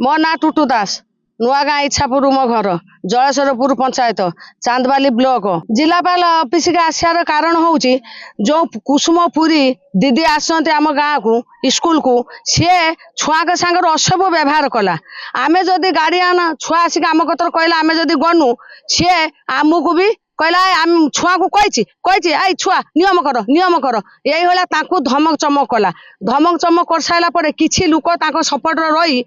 मो ना टुटू दास नुआगाँ इच्छापुर मो घर जलेश्वरपुर पंचायत चांदबाली ब्लॉक जिलापाल ऑफिस के आसार कारण हूँ जो कुसुमपुरी दीदी आसते आम गाँ को स्कूल को सी छुआ के सांगर अशुभ व्यवहार कला आमे जदि गार्डियन छुआ आसिक आम कतर कहला आमे जदि गनु सी आमको भी कहला छुआ को कही आई छुआ नियम कर यही भाया धमक चमक कला धमक चमक कर सारा पर किसी लोक सपोर्ट रही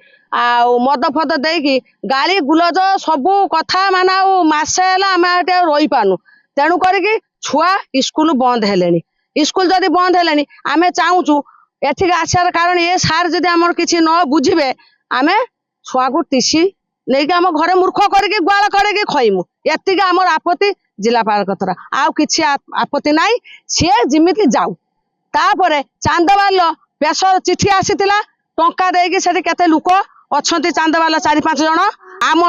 मद फद देकी गाड़ी गुलज सबू कथा मान मसे आम रही पानु तेणु करके छुआ स्कूल बंद है स्कूल जदि बंद है आम चाहूँ एठिक आसार कारण ये सार जदि आम किसी न बुझे आम छुआ को टीसी नहीं आम घरे मूर्ख करके गुआल करके खइमु एति आमर आपत्ति जिलापाल कथर आउ किछि आपत्ति नाई सी जिमिति जाऊ तापर चांदबाल पेशर चिठी आसीतिला टंका देकी सेठी केते लोक अच्छी चांदबाल 4-5 जन आम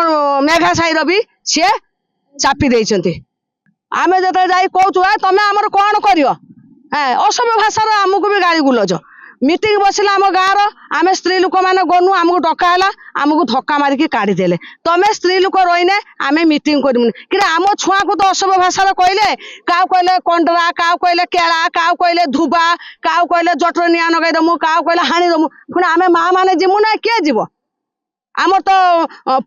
मेघा साईर भी सी चापी देइछन्ति आमे जते जाई कहूँ तमें आमर कौन कर असभ्य भाषार आमको भी गाड़ी गुलज मीटिंग बसला आम गाँव आम स्त्री लोक मैंने गनु आमको डकाला आमको धक्का मारिकी काढ़ीदे तमें स्त्री लोक रहीने आम मीटिंग करूनी कि आम छुआ को तो असभ्य भाषा कहले क्या कहले कंडरा क्या कहले केला क्या कहले धुबा क्या कहले जटर निआ नगैदमु क्या कहले हाणीदमु पुणी आम माँ मैंने जीमु ना किए जीव आमर तो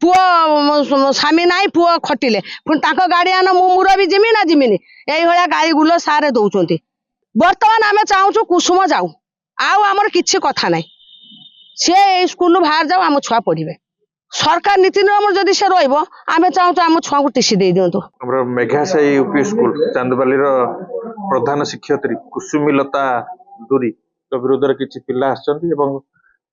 पुओ स्वामी नाई पुओ खटिले पुणी गार्डियन मु मुरबी जिमी ना जिमिनी यही भाया गाड़ी गुल सारे दौरान बर्तमान आम चाहूँ कुसुम जाऊ आउ आमर किछि कथा नाई सी स्कूल बाहर जाऊ आम छुआ पढ़े सरकार नीति नियम जदि से रहिबो आम चाहूँ आम छुआ को टीसी दे दिंतु हमर मेघासाई यूपी स्कूल चांदबाली प्रधान शिक्षयत्री कुसुमिलता दूरी विरोध में किसी पिला आसछन्ति एवं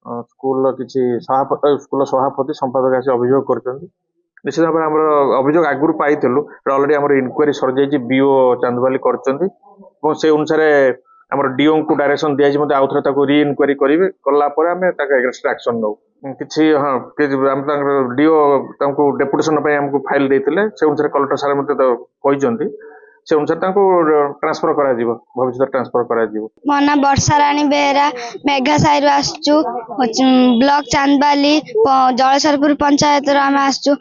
स्कूल किसी स्कूल सभापति संपादक आसी अभियोग कर निश्चित भाव में अभियोग आगुरी पाइलु अलरेडी आम इनक्वारी सर जाइए बीओ चांदबाली कर से अनुसार आम डीओ को डायरेक्शन दिखाई आउ थे रि इनक्वारी करेंगे कलापर आम एगेन्स्ट एक्शन नौ कि हाँ डीओ डेपुटेशन आमको फाइल देते से अनुसार कलेक्टर सारे कहते से अनुसार ट्रांसफर करा भविष्य ट्रांसफर करा मो ना वर्षा राणी बेहरा मेघा साई आसचु ब्लॉक चांदबाली जलेश्वरपुर पंचायत आम आसचु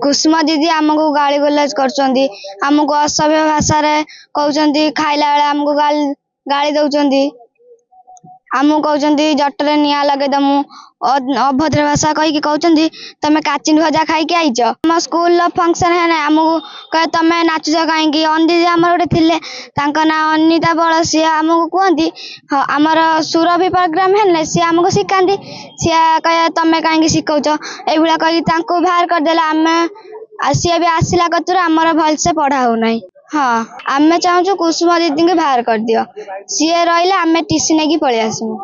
कुसुम दीदी आमको गाली गुलाज करमको असभ्य भाषा कहते खाइला बेले आमको गाली दौरान आमको कहते जटर निआ लगेदमु अभद्र भाषा कहीकि कहते तमें काचिन भजा खाई आईच आम स्कूल फंक्शन है आमको कहे तमें नाचुच कहीं अनिदी आमर गोटे थे ना अनिता बल सी आमको कहती हाँ आमर सुरभि प्रोग्राम है सी आमको शिखाती सी कहे तमें कहीं शिखौच ये कही बाहर करदे आम सी भी आसला कतुर आमर भलसे पढ़ा होना हाँ आम चाहूँ कुसुम दीदी को बाहर कर दियो सी रही आम टीसी नहीं पलि आसमु।